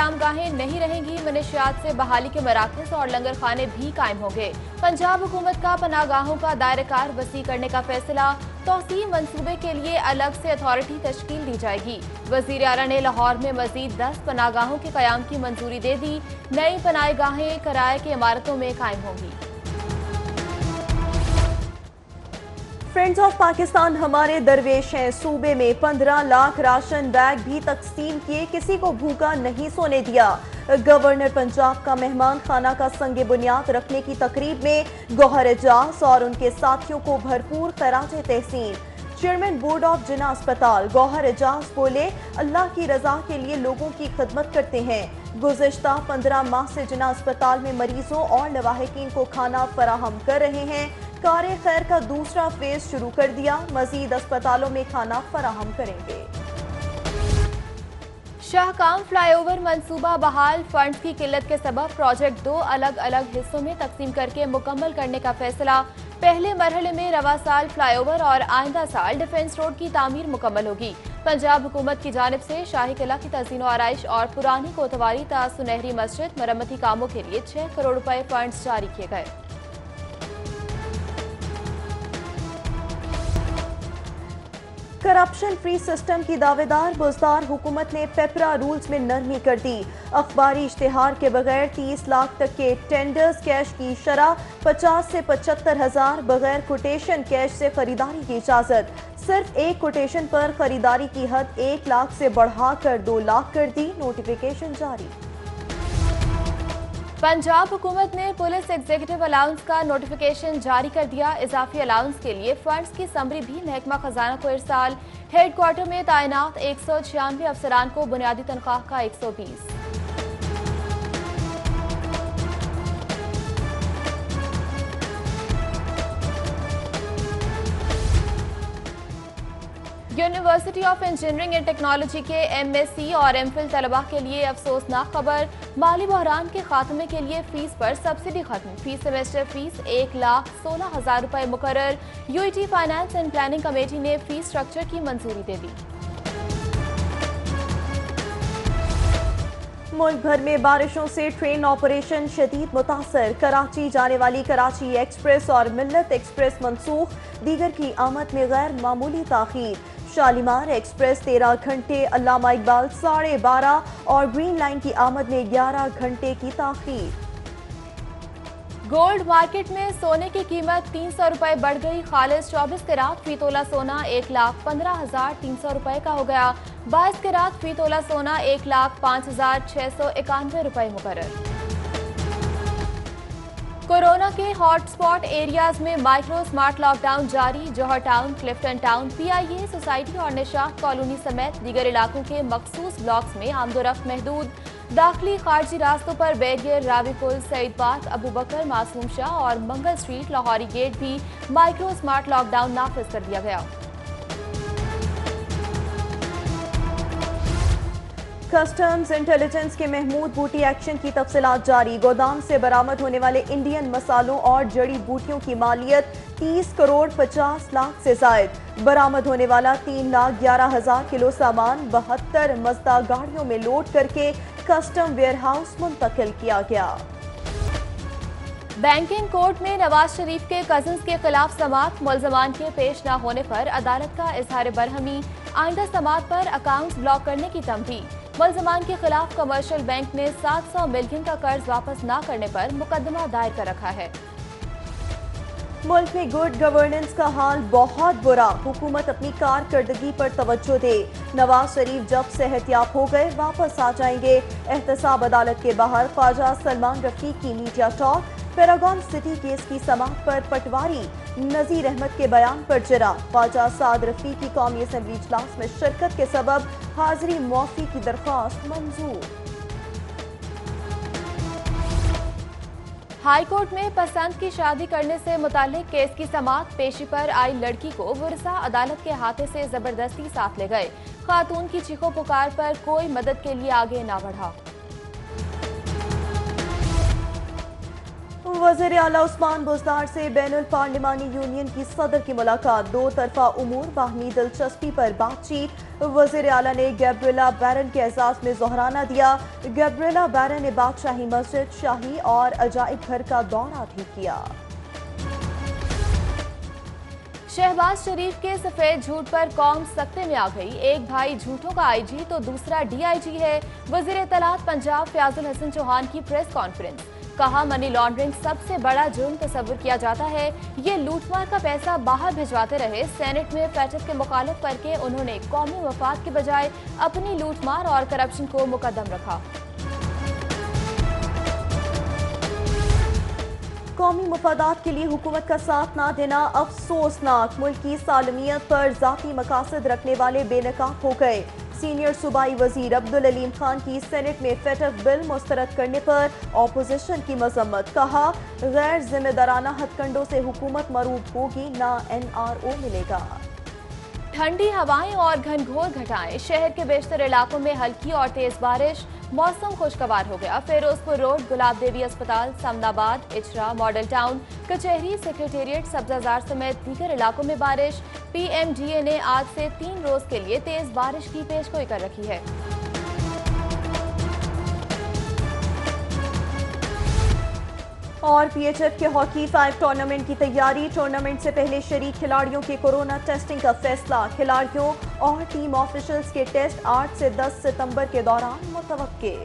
क़यामगाहें नहीं रहेंगी। मनशियात से बहाली के मराकज़ और लंगर खाने भी कायम होंगे। पंजाब हुकूमत का पनाहगाहों का दायरेकार वसी करने का फैसला। तौसीह मंसूबे के लिए अलग से अथॉरिटी तश्कील दी जाएगी। वज़ीर आला ने लाहौर में मजीद 10 पनाहगाहों के क़याम की मंजूरी दे दी। नई पनाहगाहें किराए की इमारतों में कायम होंगी। फ्रेंड्स ऑफ पाकिस्तान हमारे दरवेश हैं। सूबे में 15 लाख राशन बैग भी तकसीम किए, किसी को भूखा नहीं सोने दिया। गवर्नर पंजाब का मेहमान खाना का संगे बुनियाद रखने की तकरीब में गौहर एजाज और उनके साथियों को भरपूर खराज तहसीन। चेयरमैन बोर्ड ऑफ जिना अस्पताल गौहर एजाज बोले, अल्लाह की रजा के लिए लोगों की खिदमत करते हैं। गुज़िश्ता 15 माह से जिना अस्पताल में मरीजों और लवाहिकीन को खाना फराहम कर रहे हैं। कारे खैर का दूसरा फेज शुरू कर दिया, मजीद अस्पतालों में खाना फराहम करेंगे। शाहकाम फ्लाईओवर मंसूबा बहाल। फंड्स की किल्लत के सबब प्रोजेक्ट 2 अलग अलग हिस्सों में तकसीम करके मुकम्मल करने का फैसला। पहले मरहले में रवा साल फ्लाईओवर और आइंदा साल डिफेंस रोड की तामीर मुकम्मल होगी। पंजाब हुकूमत की जानिब से शाही किला की तज़ीनो आराइश और पुरानी कोतवाली ता सुनहरी मस्जिद मरम्मती कामों के लिए 6 करोड़ रुपए फंड्स जारी किए गए। करप्शन फ्री सिस्टम की दावेदार बुजदार हुकूमत ने पेपरा रूल्स में नरमी कर दी। अखबारी इश्तिहार के बगैर 30 लाख तक के टेंडर्स, कैश की शरह 50 से 75 हजार, बगैर कोटेशन कैश से खरीदारी की इजाजत। सिर्फ एक कोटेशन पर खरीदारी की हद 1 लाख से बढ़ाकर 2 लाख कर दी। नोटिफिकेशन जारी। पंजाब हुकूमत ने पुलिस एग्जीक्यूटिव अलाउंस का नोटिफिकेशन जारी कर दिया। इजाफी अलाउंस के लिए फंड्स की समरी भी महकमा खजाना को इरसाल। हेडक्वार्टर में तैनात 196 अफसरान को बुनियादी तनख्वाह का 120। University of engineering and technology के MSc और MPhil तलबा के लिए अफसोसनाक खबर। माली बहरान के खात्मे के लिए फीस पर सब्सिडी खत्म। फी सेमेस्टर फीस 1,16,000 रुपए मुकर्रर। UET finance and planning committee ने फीस स्ट्रक्चर की मंजूरी दे दी। मुल्क भर में बारिशों से ट्रेन ऑपरेशन शदीद मुतासर। कराची जाने वाली कराची एक्सप्रेस और मिल्लत एक्सप्रेस मनसूख। दीगर की आमद में गैर मामूली ताखीर। शालीमार एक्सप्रेस 13 घंटे, अल्लामा इकबाल 12.5 और ग्रीन लाइन की आमद में 11 घंटे की ताखीर। गोल्ड मार्केट में सोने की कीमत 300 रुपए बढ़ गई। खालिस 24 कैरात फी तोला सोना 1,15,300 रुपए का हो गया। 22 कैरात फी तोला सोना 1,05,691 रुपए मुकर्रर। कोरोना के हॉटस्पॉट एरियाज में माइक्रो स्मार्ट लॉकडाउन जारी। Johar town, Clifton town, PIA society और निशात कॉलोनी समेत दीगर इलाकों के मखसूस ब्लॉक्स में आमदोरफ्त महदूद। दाखिली खारजी रास्तों पर बैरियर, रावी पुल, सईद पार्क, अबू बकर, मासूम शाह और मंगल स्ट्रीट, लाहौरी गेट भी माइक्रो स्मार्ट लॉकडाउन नाफिज कर दिया गया। कस्टम्स इंटेलिजेंस के महमूद बूटी एक्शन की तफसीलात जारी। गोदाम से बरामद होने वाले इंडियन मसालों और जड़ी बूटियों की मालियत 30 करोड़ 50 लाख से जायद। बरामद होने वाला 3,11,000 किलो सामान 72 मजदा गाड़ियों में लोड करके कस्टम वेयरहाउस मुंतकिल किया गया। बैंकिंग कोर्ट में नवाज शरीफ के कजिन्स के खिलाफ समाअत। मुल्ज़मान के पेश न होने पर अदालत का इजहार बरहमी। आइंदा समाअत पर अकाउंट्स ब्लॉक करने की तंबीह। मुल्ज़मान के खिलाफ कमर्शियल बैंक ने 700 मिलियन का कर्ज वापस न करने पर मुकदमा दायर कर रखा है। मुल्क में गुड गवर्नेंस का हाल बहुत बुरा। हुकूमत अपनी कारकर्दगी पर तवज्जो दे। नवाज शरीफ जब सेहतियाब हो गए वापस आ जाएंगे। एहतसाब अदालत के बाहर ख्वाजा सलमान रफीक की media talk. Paragon city case की समाअत पर पटवारी नजीर अहमद के बयान पर जरा। ख्वाजा साद रफीक की कौमी असम्बली इजलास में शिरकत के सबब हाजिरी मुआफी की दरख्वास्त मंजूर। हाई कोर्ट में पसंद की शादी करने से मुताल्लिक केस की समाअत। पेशी पर आई लड़की को वर्सा अदालत के हाथे से जबरदस्ती साथ ले गए। खातून की चीखों पुकार पर कोई मदद के लिए आगे ना बढ़ा। वज़ीर आला उस्मान बुज़दार से बैनुल पार्लिमानी यूनियन की सदर की मुलाकात, दो तरफा उमूर बाहमी दिलचस्पी पर बातचीत। वज़ीर आला ने गैब्रिएला बैरन के एजाज में जोहराना दिया। गैब्रिएला बैरन ने बादशाही मस्जिद, शाही और अजाइब घर का दौरा भी किया। शहबाज शरीफ के सफेद झूठ पर कौम सख्ते में आ गई। एक भाई झूठों का आईजी तो दूसरा डीआईजी है। वजीर इत्तलात पंजाब फयाजुल हसन चौहान की प्रेस कॉन्फ्रेंस, कहा मनी लॉन्ड्रिंग सबसे बड़ा जुर्म तस्वुर किया जाता है। ये लूटमार का पैसा बाहर भिजवाते रहे। सेनेट में फैटत के मुखालिफ करके उन्होंने कौमी मफाद के बजाय अपनी लूटमार और करप्शन को मुकद्दम रखा। कौमी मफादात के लिए हुकूमत का साथ ना देना अफसोसनाक। मुल्क की सालमियत पर जाती मकासद रखने वाले बेनकाब हो गए। सीनियर सूबाई वजीर अब्दुल अलीम खान की सेनेट में फेटफ बिल मुस्तरद करने पर ऑपोजिशन की मजम्मत, कहा गैर जिम्मेदाराना हथकंडों से हुकूमत मरूब होगी, ना NRO मिलेगा। ठंडी हवाएं और घनघोर घटाएं, शहर के बेशतर इलाकों में हल्की और तेज बारिश। मौसम खुशगवार हो गया। फिरोजपुर रोड, गुलाब देवी अस्पताल, समनाबाद, इचरा, मॉडल टाउन, कचहरी, सेक्रेटेरिएट, सब्जाजार समेत दीगर इलाकों में बारिश। PMDA ने आज से 3 रोज के लिए तेज बारिश की पेशगोई कर रखी है। और PHF के हॉकी 5 टूर्नामेंट की तैयारी। टूर्नामेंट से पहले शरीक खिलाड़ियों के कोरोना टेस्टिंग का फैसला। खिलाड़ियों और टीम ऑफिशियल्स के टेस्ट 8 से 10 सितंबर के दौरान मुतवक्के।